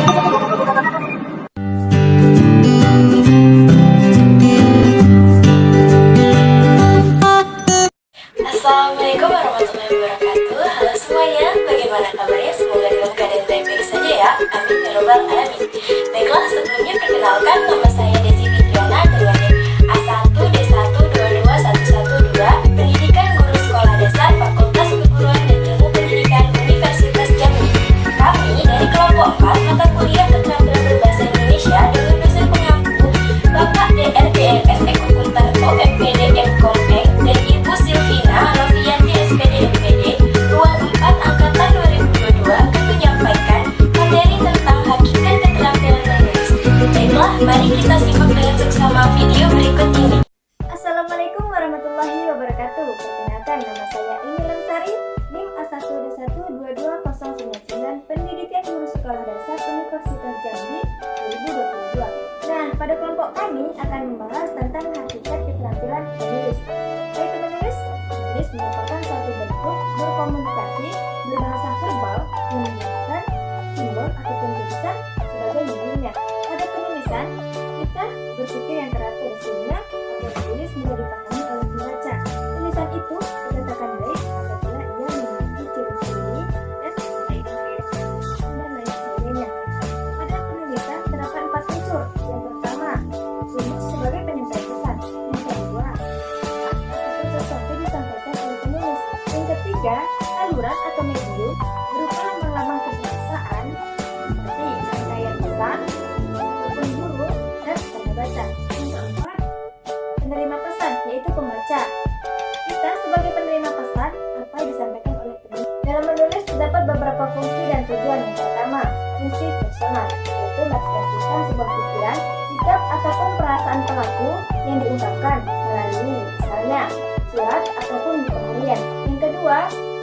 Assalamualaikum warahmatullahi wabarakatuh. Halo semuanya, bagaimana kabarnya? Semoga dalam keadaan baik-baik saja ya. Amin ya robbal alamin. Baiklah, sebelumnya perkenalkan, nama saya Desi Fitriana dengan NIM A1D1222112, Pendidikan Guru Sekolah Dasar Fakultas Keguruan dan Ilmu Pendidikan Universitas Jambi. Kami dari kelompok 4 mata kuliah keterampilan berbahasa Indonesia dengan dosen pengampu Bapak DRDRS Ekukuntar OMPD Mkom dan Ibu Silvina Novianti SPD MPD Ruang 4 Angkatan 2022 akan menyampaikan materi tentang hakikat keterampilan menulis. Baiklah, mari kita simak dengan seksama video berikut ini. Assalamualaikum warahmatullahi wabarakatuh. Perkenalkan, nama saya Imi Lemsari, NIM A1D1222199, Pendidikan Guru Sekolah Dasar Universitas Jambi 2022. Nah, pada kelompok kami akan membahas tentang hakikat keterampilan menulis. Yaitu menulis merupakan suatu bentuk berkomunikasi berbahasa verbal yang menggunakan simbol ataupun tulisan sebagai mediumnya. Pada penulisan, kita berpikir yang teratur sehingga apa yang ditulis mudah dipahami oleh pembaca. Tulisan itu dikatakan baik apabila ia memiliki ciri-ciri dan lain sebagainya. Pada penulisan terdapat 4 unsur. Yang pertama, rumus sebagai penyampai pesan. Yang kedua, ataupun sesuatu disampaikan oleh penulis. Yang ketiga, saluran atau medium berupa lambang-lambang kebahasaan seperti rangkaian pesan ataupun huruf dan tanda baca. Yang keempat, penerima pesan, yaitu pembaca. Kita sebagai penerima pesan, apa yang disampaikan oleh penulis. Dalam menulis terdapat beberapa fungsi dan tujuan. Yang pertama, fungsi personal, yaitu mengekspresikan sebuah pikiran, sikap ataupun perasaan pelaku yang diungkapkan melalui misalnya surat ataupun buku harian. Yang kedua,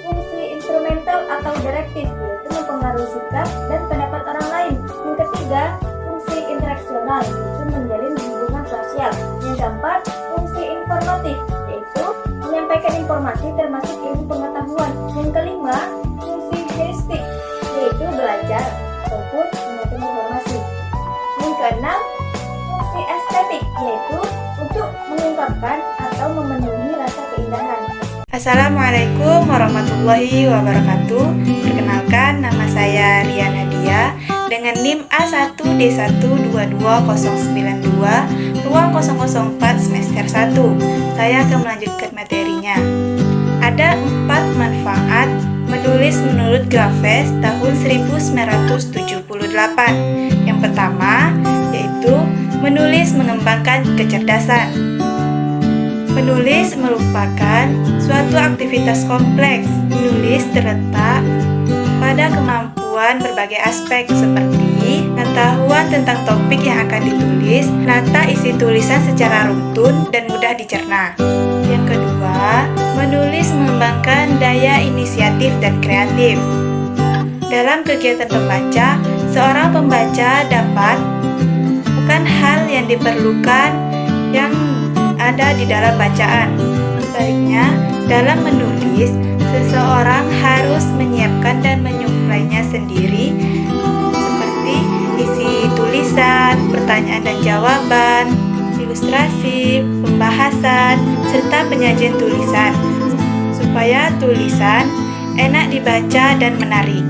fungsi instrumental atau direktif, yaitu mempengaruhi sikap dan pendapat orang lain. Yang ketiga, fungsi interaksional, yaitu menjalin hubungan sosial. Yang keempat, fungsi informatif, yaitu menyampaikan informasi termasuk ilmu pengetahuan. Yang kelima, fungsi heuristik, yaitu belajar ataupun menyampaikan informasi. Yang keenam, fungsi estetik, yaitu untuk mengungkapkan atau memenuhi rasa keindahan. Assalamualaikum warahmatullahi wabarakatuh. Perkenalkan, nama saya Ria Nadia dengan NIM A1D1222192 Ruang 004 semester 1. Saya akan melanjutkan materinya. Ada 4 manfaat menulis menurut Graves tahun 1978. Yang pertama yaitu menulis mengembangkan kecerdasan. Menulis merupakan suatu aktivitas kompleks. Menulis terletak pada kemampuan berbagai aspek seperti pengetahuan tentang topik yang akan ditulis, menata isi tulisan secara runtun dan mudah dicerna. Yang kedua, menulis mengembangkan daya inisiatif dan kreatif. Dalam kegiatan membaca, seorang pembaca dapat bukan hal yang diperlukan yang ada di dalam bacaan. Sebaliknya, dalam menulis, seseorang harus menyiapkan dan menyuplainya sendiri, seperti isi tulisan, pertanyaan dan jawaban, ilustrasi, pembahasan, serta penyajian tulisan, supaya tulisan enak dibaca dan menarik.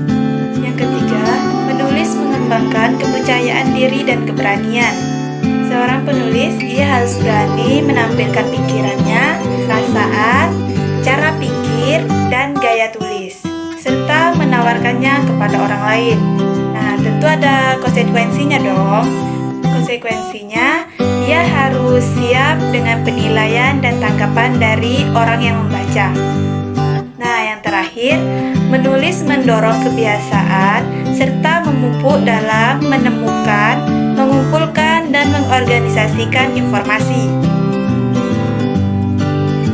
Yang ketiga, menulis mengembangkan kepercayaan diri dan keberanian. Seorang penulis, ia harus berani menampilkan pikirannya, perasaan, cara pikir, dan gaya tulis, serta menawarkannya kepada orang lain. Nah, tentu ada konsekuensinya dong. Konsekuensinya, ia harus siap dengan penilaian dan tanggapan dari orang yang membaca. Nah, yang terakhir, menulis mendorong kebiasaan serta memupuk dalam menemukan, mengumpulkan, dan mengorganisasikan informasi.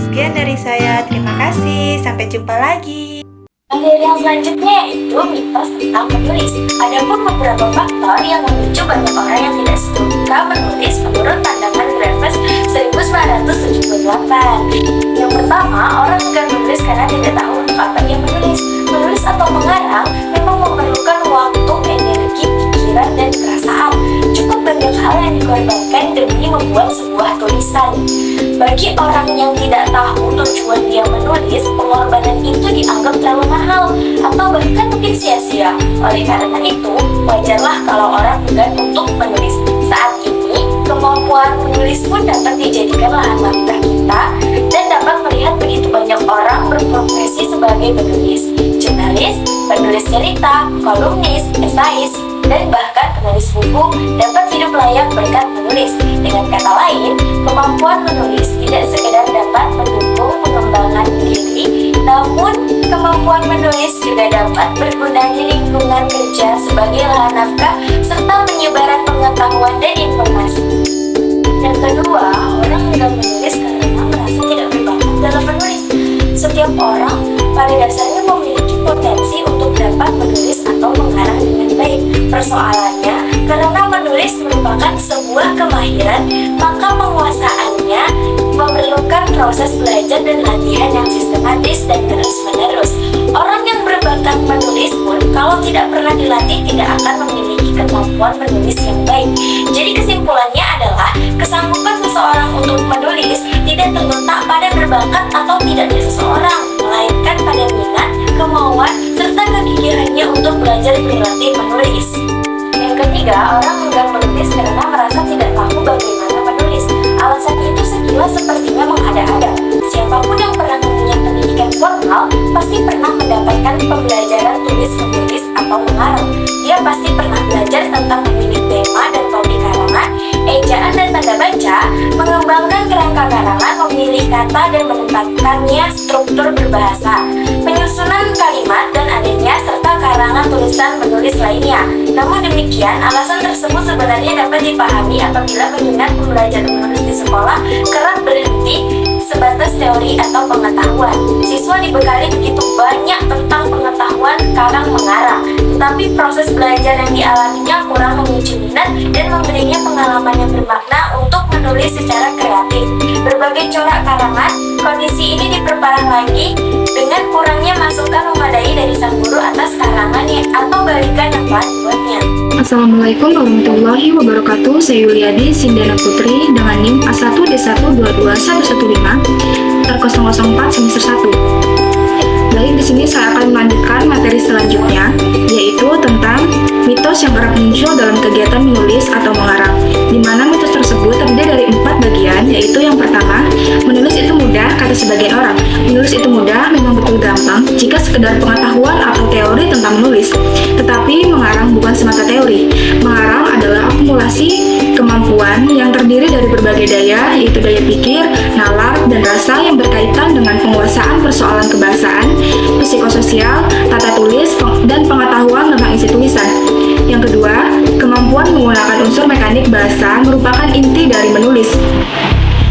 Sekian dari saya, terima kasih, sampai jumpa lagi. Materi yang selanjutnya yaitu mitos tentang menulis. Adapun beberapa faktor yang memicu banyak orang yang tidak suka menulis menurut pandangan Graves 1978. Yang pertama, orang enggan menulis karena tidak tahu untuk apa dia menulis. Menulis atau mengarang memang memerlukan waktu, energi, pikiran, demi membuat sebuah tulisan. Bagi orang yang tidak tahu tujuan dia menulis, pengorbanan itu dianggap terlalu mahal atau bahkan mungkin sia-sia. Oleh karena itu, wajarlah kalau orang enggan untuk menulis. Saat ini, kemampuan menulis pun dapat dijadikan lahan nafkah kita dan dapat melihat begitu banyak orang berprofesi sebagai penulis, jurnalis, penulis cerita, kolumnis, esais, dan bahkan penulis buku dapat hidup layak berkat menulis. Dengan kata lain, kemampuan menulis tidak sekedar dapat mendukung pengembangan diri, namun kemampuan menulis juga dapat berguna di lingkungan kerja sebagai lahan nafkah serta penyebaran pengetahuan dan informasi. Yang kedua, orang enggan menulis karena merasa tidak berbakat dalam menulis. Setiap orang pada dasarnya memiliki potensi untuk dapat menulis atau mengarang dengan baik. Persoalannya, karena menulis merupakan sebuah kemahiran, maka penguasaannya memerlukan proses belajar dan latihan yang sistematis dan terus-menerus. Orang yang berbakat menulis pun kalau tidak pernah dilatih tidak akan memiliki kemampuan menulis yang baik. Jadi kesimpulannya adalah kesanggupan seseorang untuk menulis tidak terletak pada berbakat atau tidaknya seseorang, melainkan pada minat, kemauan, serta kegigihannya untuk belajar berlatih menulis. Yang ketiga, orang enggan menulis karena merasa tidak tahu bagaimana menulis. Alasan itu sekilas sepertinya mengada-ada. Siapapun yang pernah mempunyai pendidikan formal pasti pernah mendapatkan pembelajaran tulis-menulis atau mengarang. Dia pasti pernah belajar tentang memilih tema dan topik karangan, ejaan dan tanda baca, mengembangkan kerangka karangan, memilih kata dan menempatkannya struktur berbahasa, penyusunan kalimat dan adanya serta karangan tulisan menulis lainnya. Namun demikian, alasan tersebut sebenarnya dapat dipahami apabila minat pembelajaran menulis di sekolah kerap berhenti sebatas teori atau pengetahuan. Siswa dibekali begitu banyak tentang pengetahuan karang mengarang, tetapi proses belajar yang dialaminya kurang memicu minat dan memberinya pengalaman yang bermakna untuk menulis secara kreatif. Berbagai corak karangan, kondisi ini diperparah lagi dengan kurangnya masukan memadai dari sang guru atas karangannya atau balikan yang telah dibuatnya. Assalamualaikum warahmatullahi wabarakatuh. Saya Yuliadi Sindana Putri dengan NIM A1D122115 R004 semester 1. Baik, di sini saya akan melanjutkan materi selanjutnya, yaitu tentang mitos yang kerap muncul dalam kegiatan menulis atau mengarang, di mana mitos tersebut terdiri dari 4 bagian, yaitu yang pertama, menulis itu mudah kata sebagian orang. Menulis itu mudah memang betul gampang jika sekedar pengetahuan atau teori tentang menulis, tetapi mengarang bukan semata teori. Mengarang adalah akumulasi kemampuan yang terdiri dari berbagai daya, yaitu daya pikir, nalar, dan rasa yang berkaitan dengan penguasaan persoalan kebahasaan, psikososial, tata tulis, dan pengetahuan tentang isi tulisan. Yang kedua, kemampuan menggunakan unsur mekanik bahasa merupakan inti dari menulis.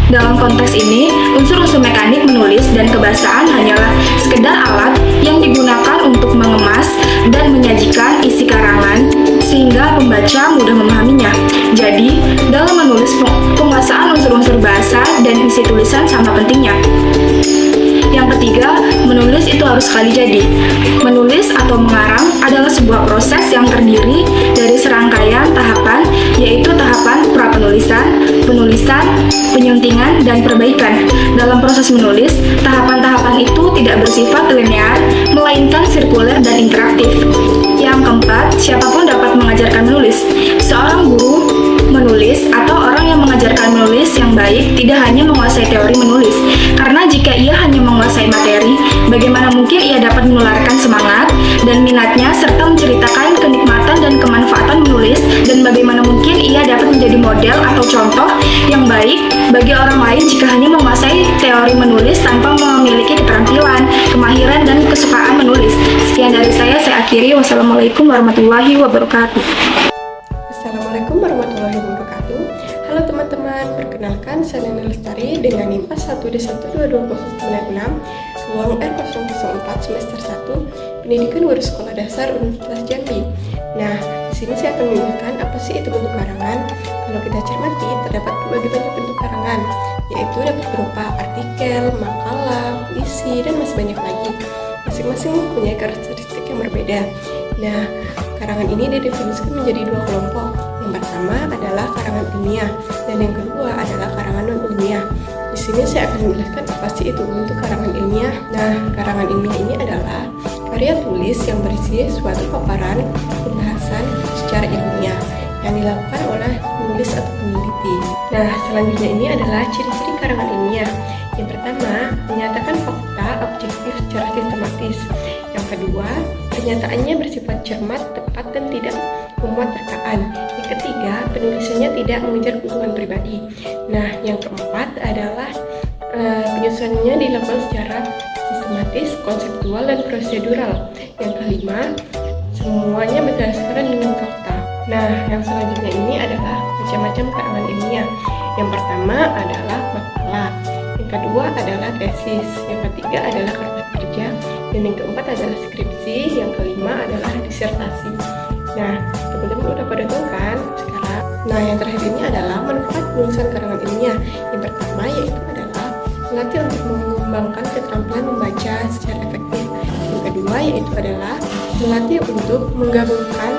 Dalam konteks ini, unsur-unsur mekanik menulis dan kebahasaan hanyalah sekedar alat yang digunakan untuk mengemas dan menyajikan isi karangan sehingga pembaca mudah memahaminya. Jadi, dalam menulis, penguasaan unsur-unsur bahasa dan isi tulisan sama pentingnya. Yang ketiga, menulis itu harus sekali jadi. Menulis atau mengarang adalah sebuah proses yang terdiri dari serangkaian tahapan, yaitu tahapan prapenulisan, penulisan, penyuntingan, dan perbaikan. Dalam proses menulis, tahapan-tahapan itu tidak bersifat linear, melainkan sirkuler dan interaktif. Yang keempat, siapapun dapat mengajarkan menulis. Seorang guru menulis atau orang yang mengajarkan menulis yang baik tidak hanya menguasai teori menulis, karena jika ia hanya menguasai materi, bagaimana mungkin ia dapat menularkan semangat dan minatnya serta menceritakan kenikmatan dan kemanfaatan menulis, dan bagaimana mungkin ia dapat menjadi model atau contoh yang baik bagi orang lain jika hanya menguasai teori menulis tanpa memiliki keterampilan, kemahiran, dan kesukaan menulis. Sekian dari saya akhiri. Wassalamualaikum warahmatullahi wabarakatuh. Assalamualaikum warahmatullahi wabarakatuh. Halo teman-teman, perkenalkan saya Nena Lestari dengan NIM A1D122096 ruang R004 semester 1 Pendidikan Guru Sekolah Dasar Universitas Jambi. Nah, di sini saya akan menjelaskan apa sih itu bentuk karangan. Kalau kita cermati, terdapat berbagai banyak bentuk karangan, yaitu dapat berupa artikel, makalah, puisi, dan masih banyak lagi. Masing-masing mempunyai karakteristik yang berbeda. Nah, karangan ini didefinisikan menjadi 2 kelompok. Yang pertama adalah karangan ilmiah dan yang kedua adalah karangan non-ilmiah. Di sini saya akan menjelaskan apa sih itu untuk karangan ilmiah. Nah, karangan ilmiah ini adalah karya tulis yang berisi suatu paparan pembahasan secara ilmiah yang dilakukan oleh penulis atau peneliti. Nah, selanjutnya ini adalah ciri-ciri karangan ilmiah. Yang pertama, menyatakan fakta objektif secara sistematis. Yang kedua, pernyataannya bersifat cermat, tepat, dan tidak memuat terkaan. Yang ketiga, penulisannya tidak mengejar keuntungan pribadi. Nah, yang keempat adalah penyusunannya dilakukan secara sistematis, konseptual, dan prosedural. Yang kelima, semuanya berdasarkan dengan fakta. Nah, yang selanjutnya ini adalah macam-macam karangan ilmiah. Yang pertama adalah makalah, yang kedua adalah tesis, yang ketiga adalah kertas kerja, dan yang keempat adalah skripsi, yang kelima adalah disertasi. Nah, teman-teman udah pada tahu kan sekarang? Nah, yang terakhir ini adalah manfaat penulisan karangan ilmiah. Yang pertama yaitu adalah melatih untuk mengembangkan keterampilan membaca secara efektif. Yang kedua yaitu adalah melatih untuk menggabungkan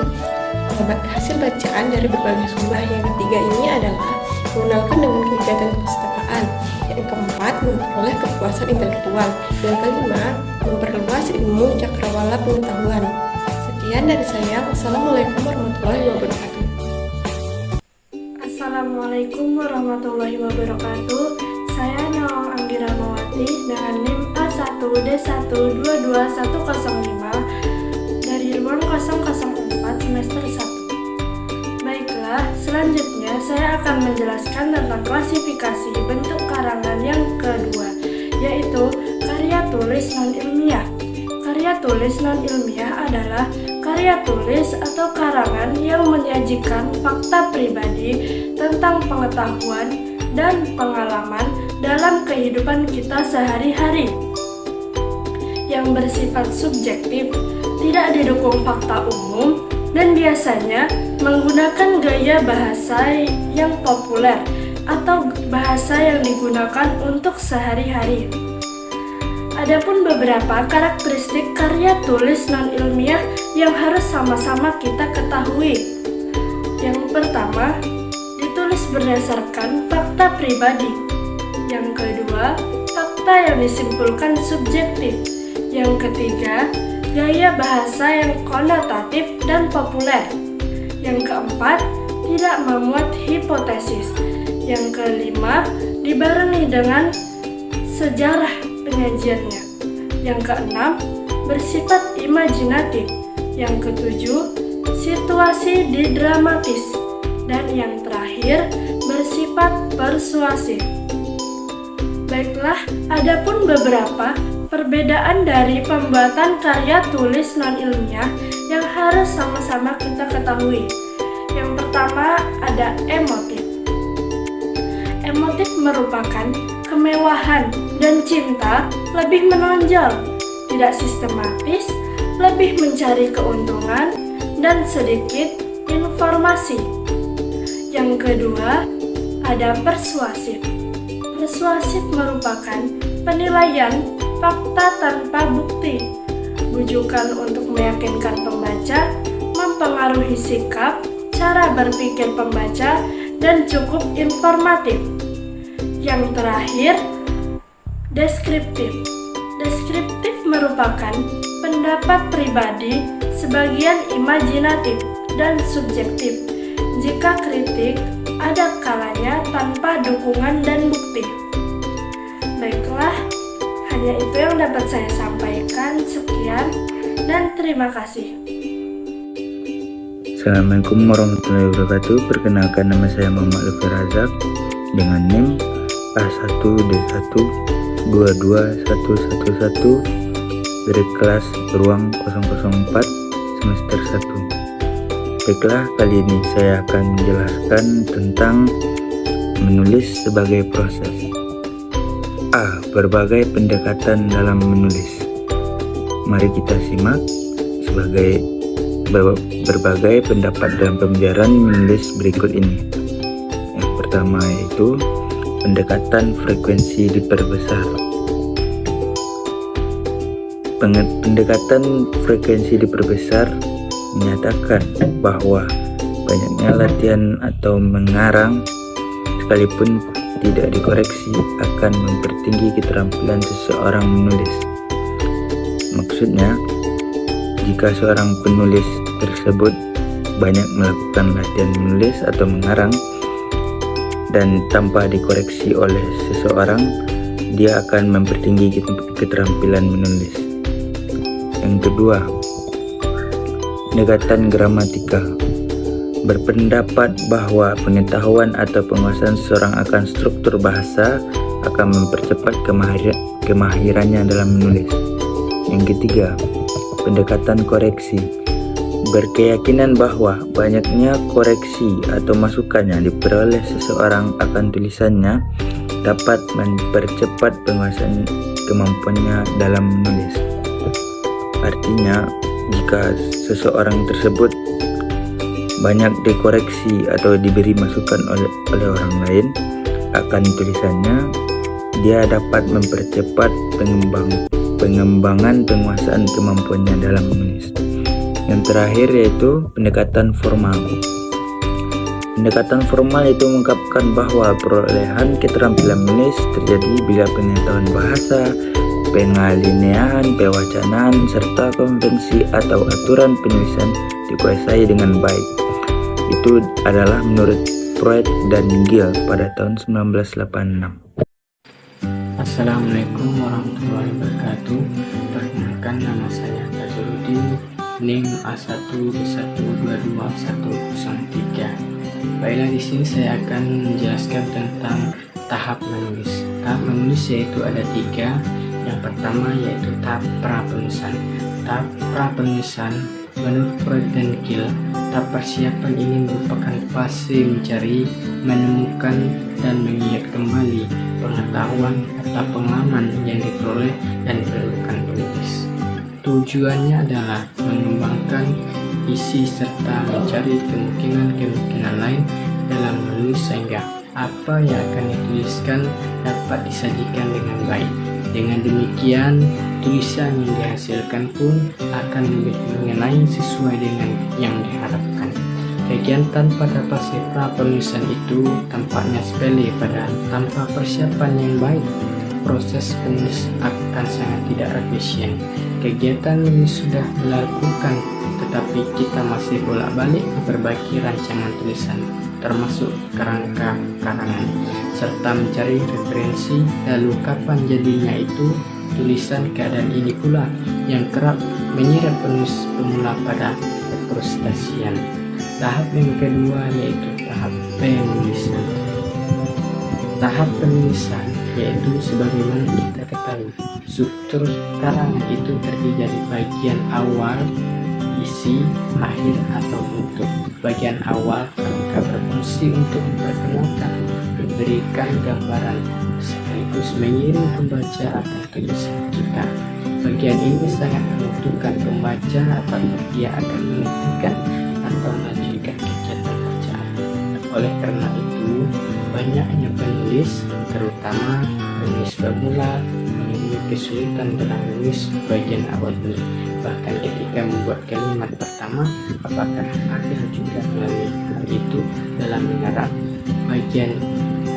hasil bacaan dari berbagai sumber. Yang ketiga ini adalah mengenalkan dengan kegiatan perpustakaan. Yang keempat, memperoleh kepuasan intelektual. Yang kelima, memperluas ilmu cakrawala pengetahuan. Sekian dari saya. Wassalamualaikum warahmatullahi wabarakatuh. Assalamualaikum warahmatullahi wabarakatuh. Saya Nawang Anggira Mawati dengan NIM A1D1222105 dari ruang 004 semester 1. Baiklah, selanjutnya saya akan menjelaskan tentang klasifikasi bentuk karangan yang kedua, yaitu karya tulis non-ilmiah. Karya tulis non-ilmiah adalah karya tulis atau karangan yang menyajikan fakta pribadi tentang pengetahuan dan pengalaman dalam kehidupan kita sehari-hari, yang bersifat subjektif, tidak didukung fakta umum, dan biasanya menggunakan gaya bahasa yang populer atau bahasa yang digunakan untuk sehari-hari. Adapun beberapa karakteristik karya tulis non-ilmiah yang harus sama-sama kita ketahui. Yang pertama, ditulis berdasarkan fakta pribadi. Yang kedua, fakta yang disimpulkan subjektif. Yang ketiga, gaya bahasa yang konotatif dan populer. Yang keempat, tidak memuat hipotesis. Yang kelima, dibarengi dengan sejarah penyajiannya. Yang keenam, bersifat imajinatif. Yang ketujuh, situasi didramatis. Dan yang terakhir, bersifat persuasif. Baiklah, adapun beberapa perbedaan dari pembuatan karya tulis non-ilmiah yang harus sama-sama kita ketahui. Yang pertama ada emotif. Emotif merupakan kemewahan dan cinta lebih menonjol, tidak sistematis, lebih mencari keuntungan, dan sedikit informasi. Yang kedua ada persuasif. Persuasif merupakan penilaian fakta tanpa bukti, bujukan untuk meyakinkan pembaca, mempengaruhi sikap, cara berpikir pembaca, dan cukup informatif. Yang terakhir, deskriptif. Deskriptif merupakan pendapat pribadi, sebagian imajinatif, dan subjektif. Jika kritik, ada kalanya tanpa dukungan dan bukti. Baiklah, hanya itu yang dapat saya sampaikan. Sekian dan terima kasih. Assalamualaikum warahmatullahi wabarakatuh. Perkenalkan, nama saya Muhammad Lutfi Razak dengan NIM A1D1222111 dari kelas ruang 004 semester 1. Baiklah, kali ini saya akan menjelaskan tentang menulis sebagai proses. A. Berbagai pendekatan dalam menulis. Mari kita simak sebagai berbagai pendapat dalam pembelajaran menulis berikut ini. Yang pertama yaitu pendekatan frekuensi diperbesar. Pendekatan frekuensi diperbesar menyatakan bahwa Banyaknya latihan atau mengarang sekalipun tidak dikoreksi akan mempertinggi keterampilan seseorang menulis. Maksudnya, jika seorang penulis tersebut banyak melakukan latihan menulis atau mengarang dan tanpa dikoreksi oleh seseorang, dia akan mempertinggi keterampilan menulis. Yang kedua, pendekatan gramatikal. Berpendapat bahwa pengetahuan atau penguasaan seseorang akan struktur bahasa akan mempercepat kemahirannya dalam menulis. Yang ketiga, pendekatan koreksi. Berkeyakinan bahwa banyaknya koreksi atau masukan yang diperoleh seseorang akan tulisannya dapat mempercepat penguasaan kemampuannya dalam menulis. Artinya, jika seseorang tersebut banyak dikoreksi atau diberi masukan oleh orang lain akan tulisannya, dia dapat mempercepat pengembangan penguasaan kemampuannya dalam menulis. Yang terakhir yaitu pendekatan formal. Pendekatan formal itu mengungkapkan bahwa perolehan keterampilan menulis terjadi bila pengetahuan bahasa, pengalineaan, pewacanaan, serta konvensi atau aturan penulisan dikuasai dengan baik. Itu adalah menurut Freud dan Gill pada tahun 1986. Assalamualaikum warahmatullahi wabarakatuh. Perkenalkan, nama saya Tajurudin, NIM A1B1222103. Baiklah, di sini saya akan menjelaskan tentang tahap menulis. Tahap menulis yaitu ada 3. Yang pertama yaitu tahap prapenulisan. Tahap prapenulisan menurut Freud dan Gill, tahap persiapan ini merupakan fase mencari, menemukan, dan mengingat kembali pengetahuan atau pengalaman yang diperoleh dan diperlukan penulis. Tujuannya adalah mengembangkan isi serta mencari kemungkinan lain dalam menulis sehingga apa yang akan dituliskan dapat disajikan dengan baik. Dengan demikian, tulisan yang dihasilkan pun akan lebih mengenai sesuai dengan yang diharapkan. Kegiatan pada fase prapenulisan itu tampaknya sepele, padahal tanpa persiapan yang baik, proses penulis akan sangat tidak efisien. Kegiatan ini sudah dilakukan, tetapi kita masih bolak-balik memperbaiki rancangan tulisan, termasuk kerangka karangan, serta mencari referensi, lalu kapan jadinya itu tulisan. Keadaan ini pula yang kerap menyeret penulis pemula pada frustasian. Tahap yang kedua yaitu tahap penulisan. Tahap penulisan yaitu sebagaimana kita ketahui, struktur karangan itu terdiri dari bagian awal, isi, akhir, atau bentuk. Bagian awal kerangka berfungsi untuk memperkenalkan, memberikan gambaran, sekaligus mengirim pembaca akan tulisan kita. Bagian ini sangat menentukan pembaca apakah dia akan menghentikan atau melanjutkan kegiatan bacaan. Oleh karena itu, banyaknya penulis, terutama penulis pemula, memiliki kesulitan dalam menulis bagian awal dulu. Bahkan ketika membuat kalimat pertama, apakah akhir juga melalui hal itu dalam mengarang. Bagian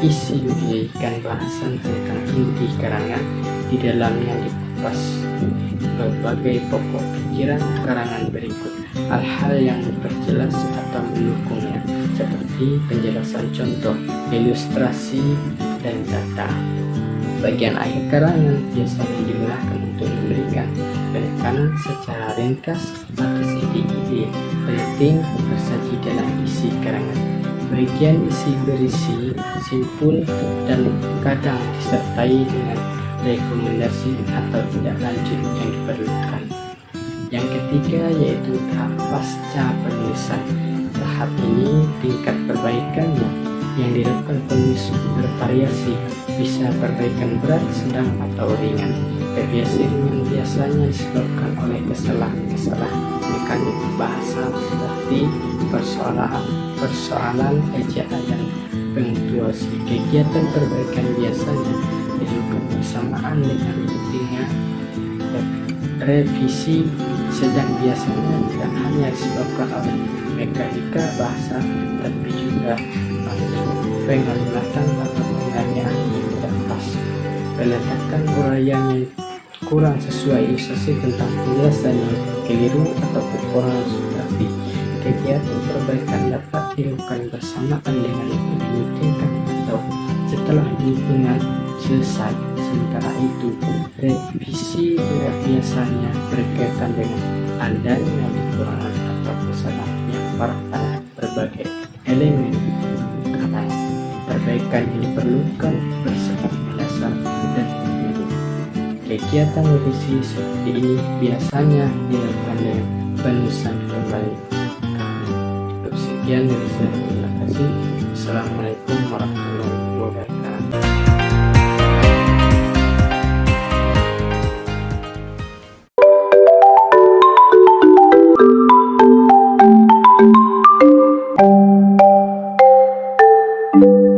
isi menjadikan bahasan tentang inti karangan. Di dalamnya dikupas berbagai pokok pikiran karangan berikut. Hal-hal yang memperjelas atau mendukungnya, seperti penjelasan contoh, ilustrasi, dan data. Bagian akhir karangan biasanya digunakan untuk memberikan penekanan secara ringkas atas ide-ide penting tersaji dalam isi karangan. Bagian isi berisi simpul dan kadang disertai dengan rekomendasi atau tindak lanjut yang diperlukan. Yang ketiga yaitu tahap pasca penulisan. Tahap ini tingkat perbaikannya yang dilakukan penulis bervariasi, bisa perbaikan berat, sedang, atau ringan. Deviasi ringan biasanya disebabkan oleh kesalahan mekanik bahasa seperti persoalan ejaan dan punktuasi. Kegiatan perbaikan biasanya dilakukan bersamaan dengan rutinnya revisi, sedang biasanya tidak hanya disebabkan oleh mekanika bahasa, tapi juga pengalimatan atau penganiayaan yang tidak pas, peletakan uraian yang kurang sesuai ilustrasi tentang penjelasan yang keliru atau kekurangan substansi. Kegiatan perbaikan dapat dilakukan bersamaan dengan meetingkan atau setelah meetingan selesai. Sementara itu, revisi biasanya berkaitan dengan adanya kekurangan atau kesalahan yang parah pada berbagai elemen, karena perbaikan yang diperlukan bersifat mendasar dan menyeluruh. Kegiatan revisi seperti ini biasanya dilakukan dengan penulisan kembali. Cukup sekian dari saya, terima kasih. Assalamualaikum warahmatullahi wabarakatuh. Thank you.